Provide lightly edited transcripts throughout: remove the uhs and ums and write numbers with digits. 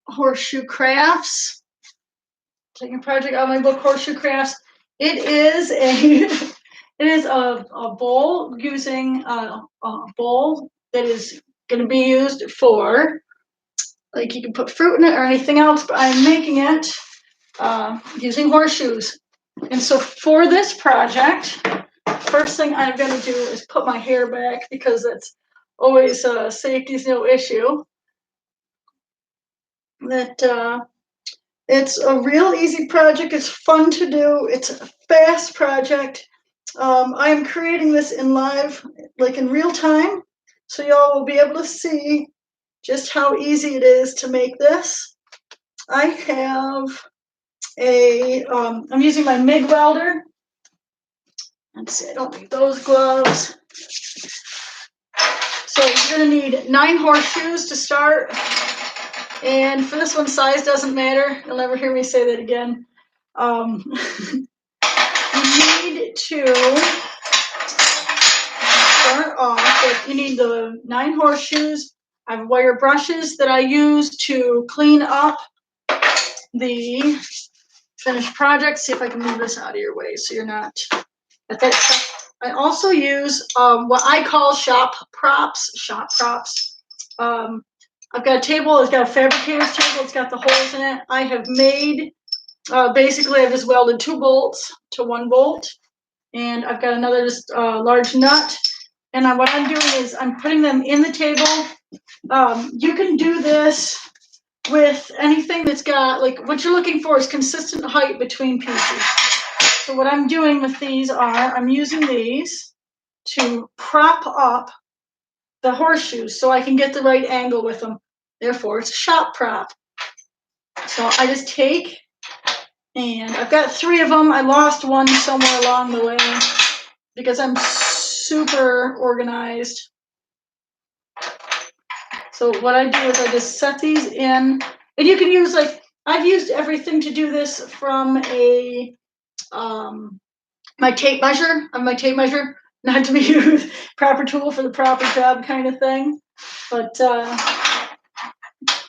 Horseshoe Crafts. Taking a project out of my book, Horseshoe Crafts. It is a bowl using a bowl that is going to be used for, like, you can put fruit in it or anything else, but I'm making it using horseshoes. And so for this project, first thing I'm going to do is put my hair back because it's always safety's no issue. It's a real easy project. It's fun to do. It's a fast project. I am creating this in live, like in real time, so y'all will be able to see just how easy it is to make this. I have I'm using my MIG welder. Let's see, I don't need those gloves. So you're gonna need 9 horseshoes to start. And for this one, size doesn't matter. You'll never hear me say that again. You need to start off with, you need the 9 horseshoes. I have wire brushes that I use to clean up the finished project. See if I can move this out of your way so you're not at that stuff. I also use what I call shop props. I've got a table, it's got a fabricator's table, it's got the holes in it. I have made, basically I've just welded 2 bolts to 1 bolt, and I've got another just large nut. And what I'm doing is I'm putting them in the table. You can do this with anything that's got, like, what you're looking for is consistent height between pieces. So what I'm doing with these I'm using these to prop up the horseshoes so I can get the right angle with them. Therefore, it's a shop prop. So I just take, and I've got 3 of them. I lost one somewhere along the way because I'm super organized. So what I do is I just set these in, and you can use, like, I've used everything to do this from a my tape measure, not to be used, proper tool for the proper job kind of thing. But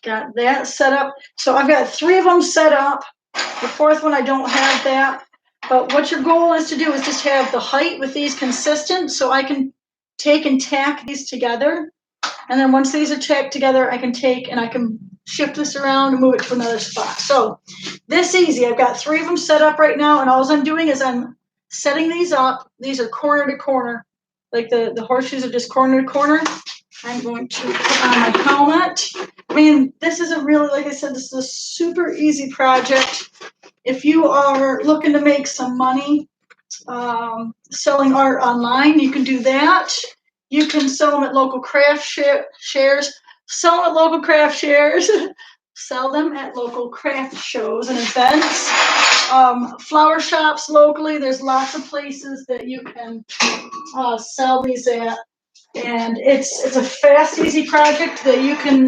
got that set up. So I've got 3 of them set up. The 4th one, I don't have that. But what your goal is to do is just have the height with these consistent, so I can take and tack these together. And then once these are tacked together, I can take and I can shift this around and move it to another spot. So this easy. I've got 3 of them set up right now, and all I'm doing is I'm setting these up. These are corner to corner. Like the horseshoes are just corner to corner. I'm going to put on my helmet. I mean, this is a really, like I said, this is a super easy project. If you are looking to make some money selling art online, you can do that. You can sell them at local craft shares. Sell them at local craft shares. Sell them at local craft shows and events. Flower shops locally. There's lots of places that you can sell these at. And it's a fast, easy project that you can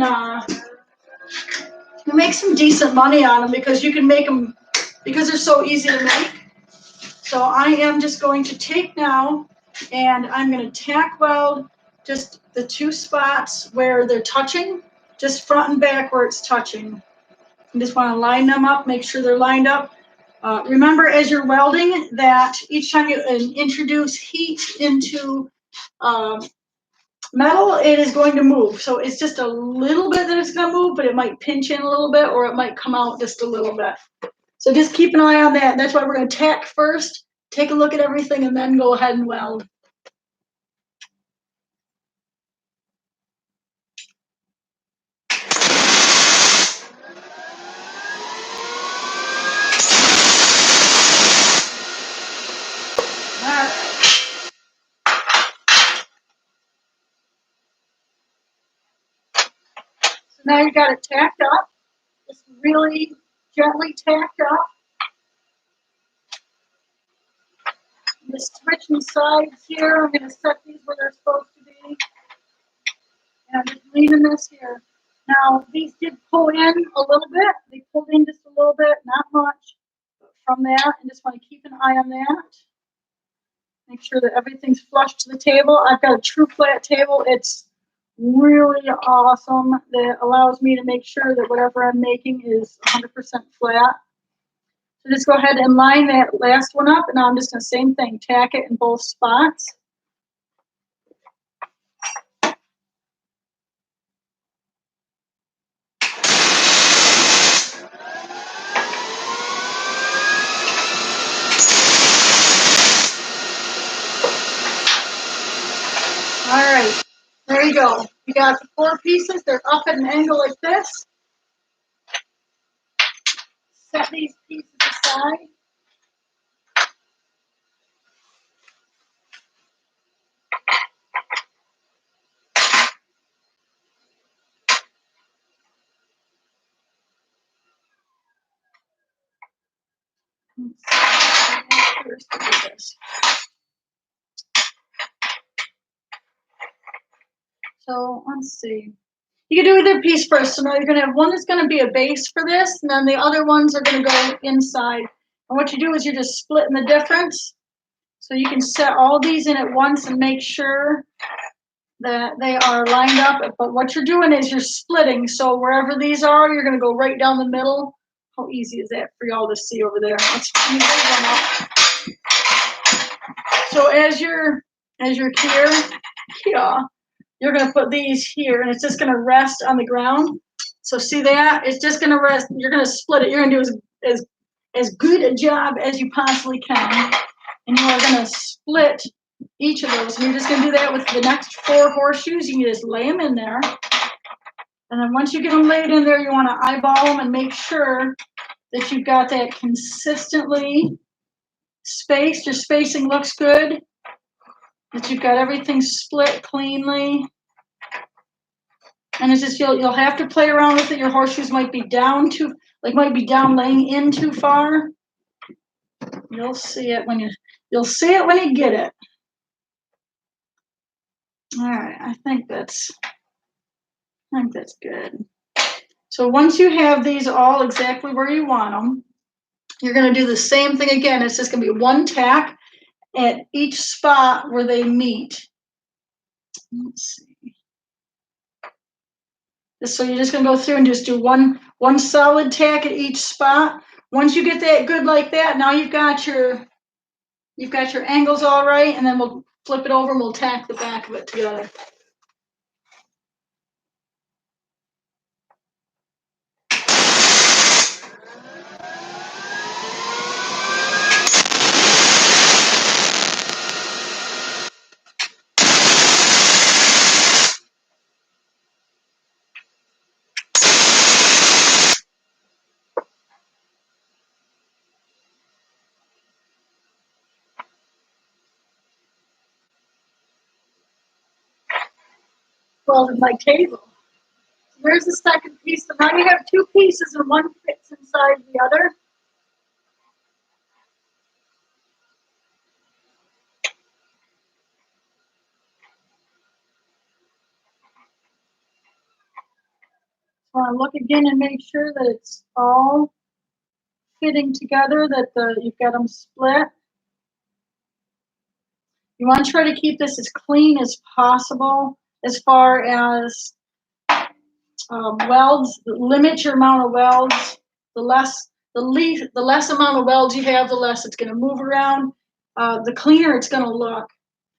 make some decent money on them because you can make them, because they're so easy to make. So I am just going to take now, and I'm going to tack weld just the 2 spots where they're touching, just front and back where it's touching. You just want to line them up, make sure they're lined up. Remember, as you're welding, that each time you introduce heat into metal, it is going to move. So it's just a little bit that it's going to move, but it might pinch in a little bit, or it might come out just a little bit. So just keep an eye on that. That's why we're going to tack first, take a look at everything, and then go ahead and weld. So now you got it tacked up, just really gently tacked up. I'm just switching sides here. I'm going to set these where they're supposed to be. And I'm just leaving this here. Now, these did pull in a little bit. They pulled in just a little bit, not much. But from that, I just want to keep an eye on that. Make sure that everything's flush to the table. I've got a true flat table. It's really awesome that allows me to make sure that whatever I'm making is 100% flat. So just go ahead and line that last one up, and now I'm just going to same thing, tack it in both spots. All right, there you go. You got the 4 pieces. They're up at an angle like this. Set these pieces aside. So let's see. You can do either piece first. So now you're going to have one that's going to be a base for this, and then the other ones are going to go inside. And what you do is you're just splitting the difference. So you can set all these in at once and make sure that they are lined up. But what you're doing is you're splitting. So wherever these are, you're going to go right down the middle. How easy is that for y'all to see over there? Let's move one up. So as you're here, you're going to put these here, and it's just going to rest on the ground. So see that? It's just going to rest. You're going to split it. You're going to do as good a job as you possibly can. And you are going to split each of those. And you're just going to do that with the next 4 horseshoes. You can just lay them in there. And then once you get them laid in there, you want to eyeball them and make sure that you've got that consistently spaced. Your spacing looks good. That you've got everything split cleanly. And it's just you'll have to play around with it. Your horseshoes might be down laying in too far. You'll see it when you get it. All right, I think that's good. So once you have these all exactly where you want them, you're going to do the same thing again. It's just going to be one tack at each spot where they meet. Let's see. So you're just going to go through and just do one solid tack at each spot. Once you get that good like that, now you've got your angles all right, and then we'll flip it over and we'll tack the back of it together. Well, in my table. There's the second piece. So now you have 2 pieces and one fits inside the other. So I look again and make sure that it's all fitting together, that you've got them split. You want to try to keep this as clean as possible as far as welds. Limit your amount of welds. The less amount of welds you have, the less it's going to move around. The cleaner it's going to look.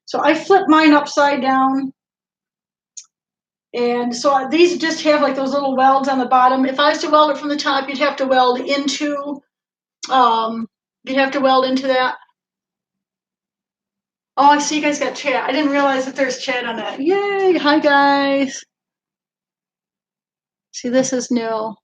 So I flip mine upside down. And so these just have like those little welds on the bottom. If I was to weld it from the top, you'd have to weld into that. Oh, I see you guys got chat. I didn't realize that there's chat on that. Yay! Hi guys. See, this is new.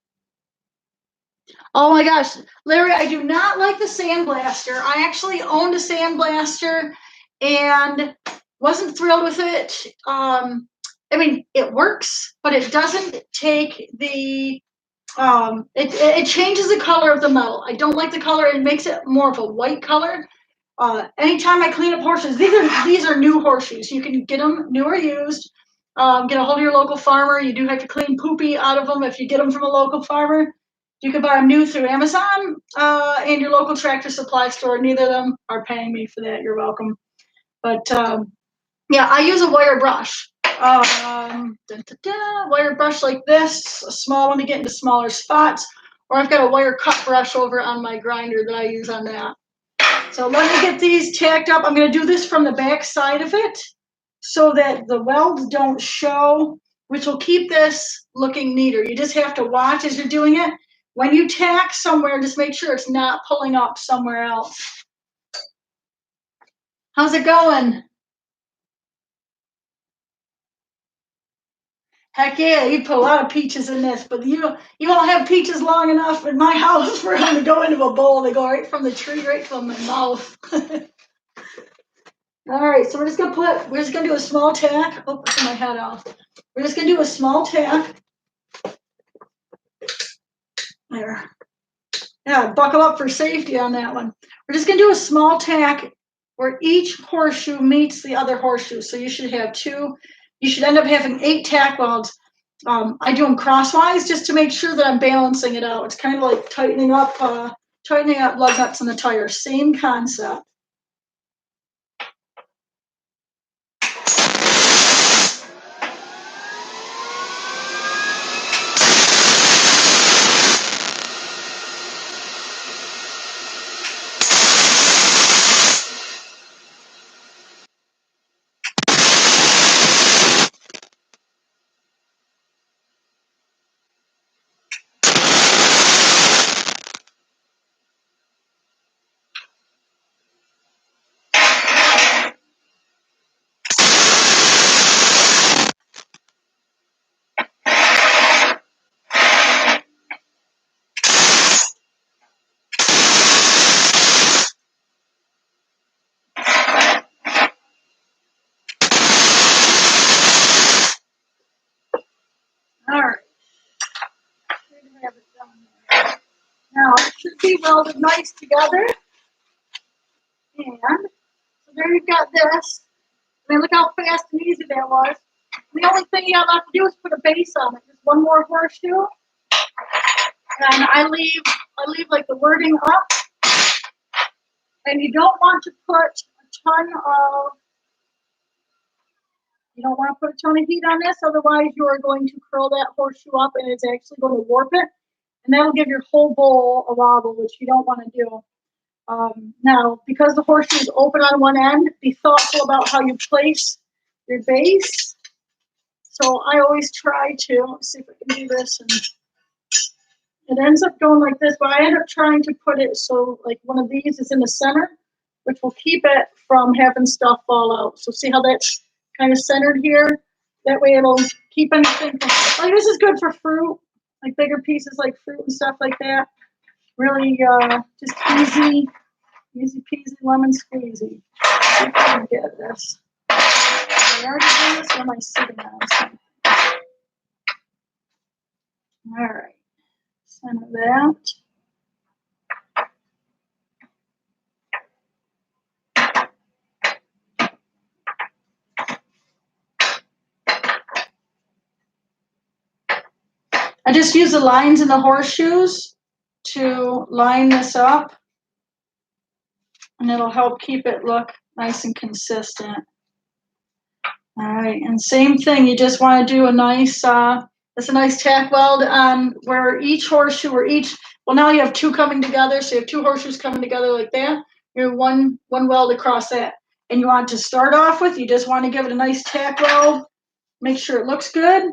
Oh my gosh, Larry, I do not like the sandblaster. I actually owned a sandblaster and wasn't thrilled with it. I mean, it works, but it doesn't take the, it changes the color of the metal. I don't like the color. It makes it more of a white color. Anytime I clean up horseshoes, these are new horseshoes. You can get them new or used. Get a hold of your local farmer. You do have to clean poopy out of them if you get them from a local farmer. You can buy them new through Amazon and your local tractor supply store. Neither of them are paying me for that. You're welcome. But yeah, I use a wire brush. Wire brush like this, a small one to get into smaller spots, or I've got a wire cut brush over on my grinder that I use on that. So let me get these tacked up. I'm going to do this from the back side of it so that the welds don't show, which will keep this looking neater. You just have to watch as you're doing it. When you tack somewhere, just make sure it's not pulling up somewhere else. How's it going? Heck yeah, you put a lot of peaches in this, but you won't have peaches long enough in my house for them to go into a bowl. They go right from the tree, right from my mouth. All right, so we're just gonna do a small tack. Oh, I took my hat off. We're just gonna do a small tack. There. Yeah, buckle up for safety on that one. We're just gonna do a small tack where each horseshoe meets the other horseshoe. So you should have you should end up having 8 tack welds. I do them crosswise just to make sure that I'm balancing it out. It's kind of like tightening up lug nuts in the tire. Same concept. All right. Now it should be welded nice together. And so there you've got this. I mean, look how fast and easy that was. The only thing you have to do is put a base on it. Just one more horseshoe. And I leave like the wording up. And you don't want to put a ton of heat on this, otherwise you are going to curl that horseshoe up and it's actually going to warp it. And that'll give your whole bowl a wobble, which you don't want to do. Now, because the horseshoe is open on one end, be thoughtful about how you place your base. So I always try to, let's see if I can do this, and it ends up going like this, but I end up trying to put it so like one of these is in the center, which will keep it from having stuff fall out. So see how that's kind of centered here? That way it'll keep anything from, like this is good for fruit, like bigger pieces like fruit and stuff like that. Really just easy peasy lemon squeezy. I can get this. I already did this, or am I sitting on something? All right, center that. I just use the lines in the horseshoes to line this up, and it'll help keep it look nice and consistent. All right, and same thing, you just want to do a nice, it's a nice tack weld on where each horseshoe or well, now you have 2 coming together, so you have 2 horseshoes coming together like that. You're one weld across that. And you want to start off with, you just want to give it a nice tack weld, make sure it looks good.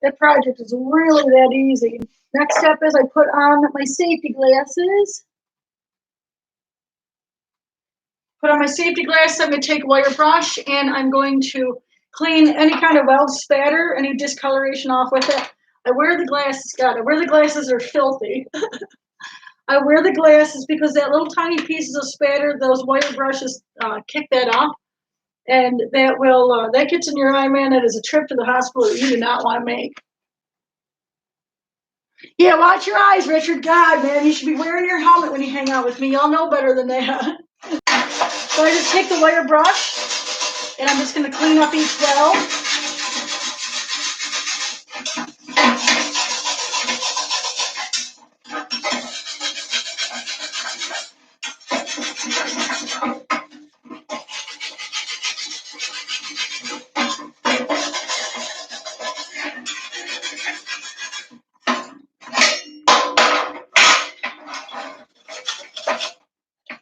That project is really that easy. Next step is I put on my safety glasses. Put on my safety glasses. I'm going to take a wire brush and I'm going to clean any kind of weld spatter, any discoloration off with it. I wear the glasses, God, I wear the glasses, they're filthy. I wear the glasses because that little tiny pieces of spatter, those wire brushes kick that off. And that will, that gets in your eye, man. That is a trip to the hospital that you do not want to make. Yeah, watch your eyes, Richard. God, man, you should be wearing your helmet when you hang out with me. Y'all know better than that. So I just take the wire brush, and I'm just going to clean up each weld.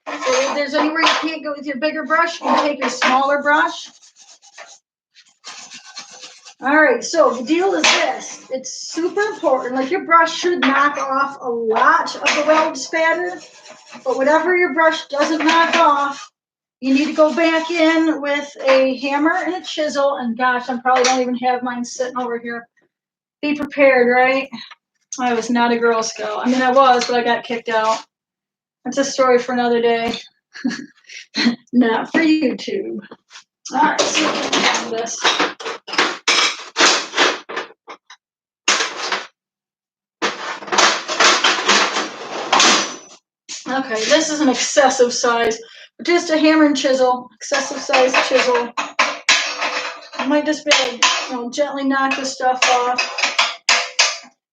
So if there's anywhere you can't go with your bigger brush, you can take your smaller brush. All right, so the deal is this. It's super important. Like, your brush should knock off a lot of the weld spatter, but whatever your brush doesn't knock off, you need to go back in with a hammer and a chisel. And gosh, I probably don't even have mine sitting over here. Be prepared, right? I was not a Girl Scout. I mean, I was, but I got kicked out. That's a story for another day. Not for YouTube. All right, so let's do this. Okay, this is an excessive size. Just a hammer and chisel, excessive size chisel. I might just be able to, gently knock this stuff off.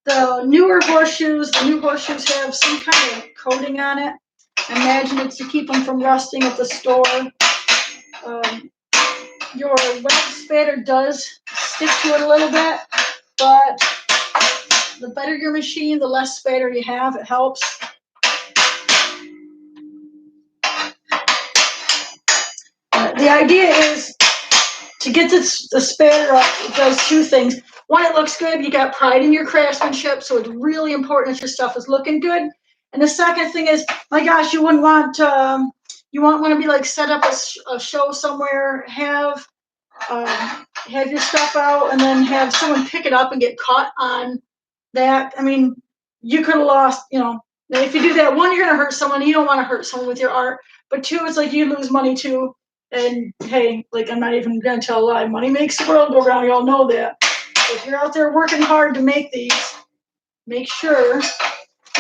The newer horseshoes, the new horseshoes have some kind of coating on it. I imagine it's to keep them from rusting at the store. Your weld spatter does stick to it a little bit, but the better your machine, the less spatter you have. It helps. The idea is to get the spatter up. It does two things. One, it looks good. You got pride in your craftsmanship, so it's really important that your stuff is looking good. And the second thing is, my gosh, you wouldn't want you won't want to be like set up a show somewhere, have your stuff out, and then have someone pick it up and get caught on that. I mean, you could have lost. If you do that, one, you're gonna hurt someone. You don't want to hurt someone with your art. But two, it's like you lose money too. And hey, like, I'm not even gonna tell a lie. Money makes the world go round. You all know that. So if you're out there working hard to make these, make sure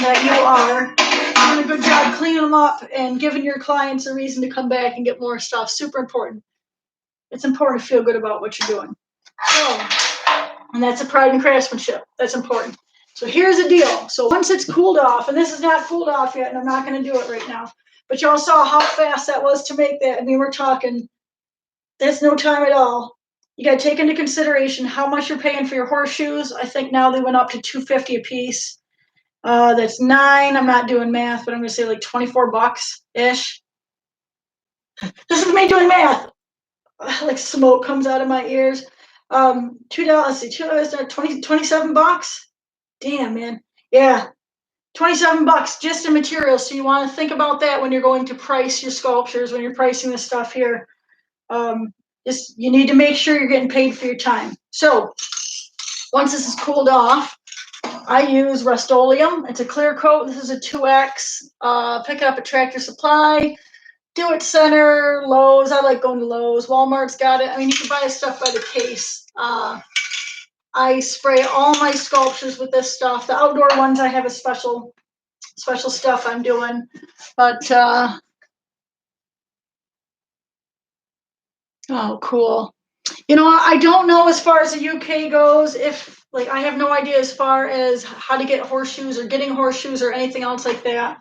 that you are doing a good job cleaning them up and giving your clients a reason to come back and get more stuff. Super important. It's important to feel good about what you're doing. So, and that's a pride in craftsmanship. That's important. So here's the deal. So once it's cooled off, and this is not cooled off yet, and I'm not going to do it right now, but y'all saw how fast that was to make that. I mean, we're talking, that's no time at all. You got to take into consideration how much you're paying for your horseshoes. I think now they went up to $2.50 a piece. That's 9. I'm not doing math, but I'm going to say like $24-ish. This is me doing math. Like smoke comes out of my ears. $2. Let's see, $2, 27 bucks. Damn, man. Yeah, 27 bucks just in materials. So you want to think about that when you're going to price your sculptures, when you're pricing this stuff here. You need to make sure you're getting paid for your time. So once this is cooled off, I use Rust-Oleum. It's a clear coat. This is a 2X. Pick it up at Tractor Supply. Do It Center, Lowe's. I like going to Lowe's. Walmart's got it. I mean, you can buy this stuff by the case. I spray all my sculptures with this stuff. The outdoor ones, I have a special stuff I'm doing. But, oh, cool. I don't know as far as the UK goes, I have no idea as far as how to get horseshoes or getting horseshoes or anything else like that.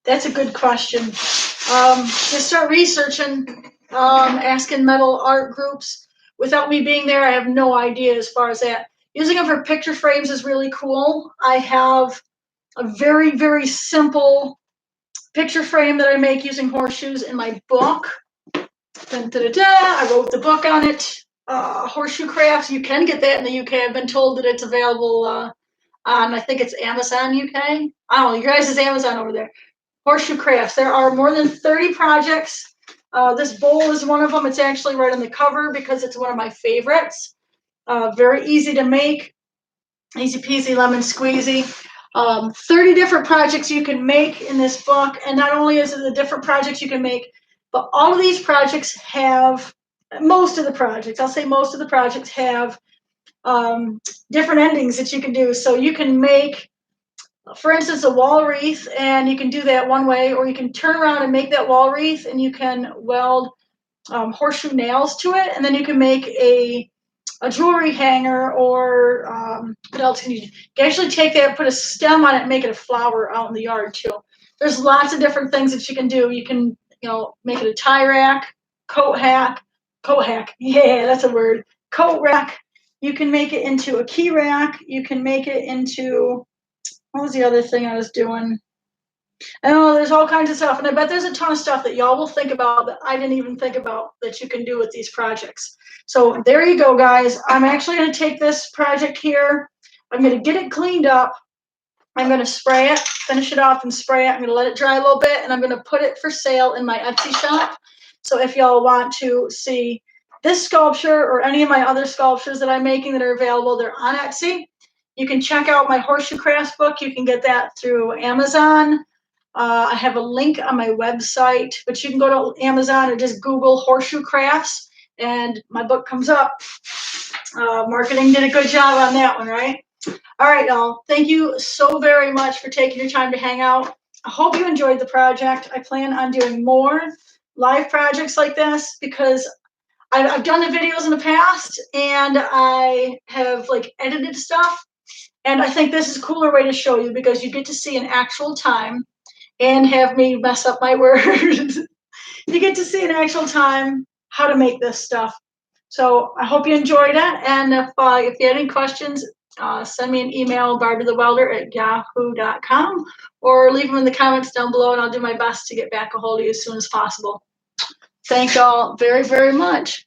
That's a good question. Just start researching, asking metal art groups. Without me being there, I have no idea as far as that. Using them for picture frames is really cool. I have a very, very simple picture frame that I make using horseshoes in my book. Dun, da, da, da. I wrote the book on it. horseshoe crafts. You can get that in the UK. I've been told that it's available on, I think it's Amazon UK. I don't know, you guys is Amazon over there. Horseshoe crafts. There are more than 30 projects. This bowl is one of them. It's actually right on the cover because it's one of my favorites. Very easy to make. Easy peasy lemon squeezy. 30 different projects you can make in this book. And not only is it the different projects you can make, but all of these projects have, most of the projects, I'll say most of the projects have different endings that you can do. So you can make, for instance, a wall wreath, and you can do that one way, or you can turn around and make that wall wreath and you can weld horseshoe nails to it, and then you can make a jewelry hanger, or what else can you actually take that, put a stem on it, and make it a flower out in the yard too. There's lots of different things that you can do. You can, make it a tie rack, coat hack, yeah, that's a word, coat rack. You can make it into a key rack. You can make it into, what was the other thing I was doing? Oh, there's all kinds of stuff. And I bet there's a ton of stuff that y'all will think about that I didn't even think about that you can do with these projects. So there you go, guys. I'm actually going to take this project here. I'm going to get it cleaned up. I'm going to spray it, finish it off and spray it. I'm going to let it dry a little bit, and I'm going to put it for sale in my Etsy shop. So if y'all want to see this sculpture or any of my other sculptures that I'm making that are available, they're on Etsy. You can check out my Horseshoe Crafts book. You can get that through Amazon. I have a link on my website, but you can go to Amazon or just Google Horseshoe Crafts, and my book comes up. Marketing did a good job on that one, right? All right, y'all. Thank you so very much for taking your time to hang out. I hope you enjoyed the project. I plan on doing more live projects like this because I've done the videos in the past, and I have edited stuff. And I think this is a cooler way to show you because you get to see an actual time and have me mess up my words. You get to see in actual time how to make this stuff. So I hope you enjoyed it. And if you had any questions, send me an email, barbietheWelder@yahoo.com, or leave them in the comments down below, and I'll do my best to get back a hold of you as soon as possible. Thank y'all very, very much.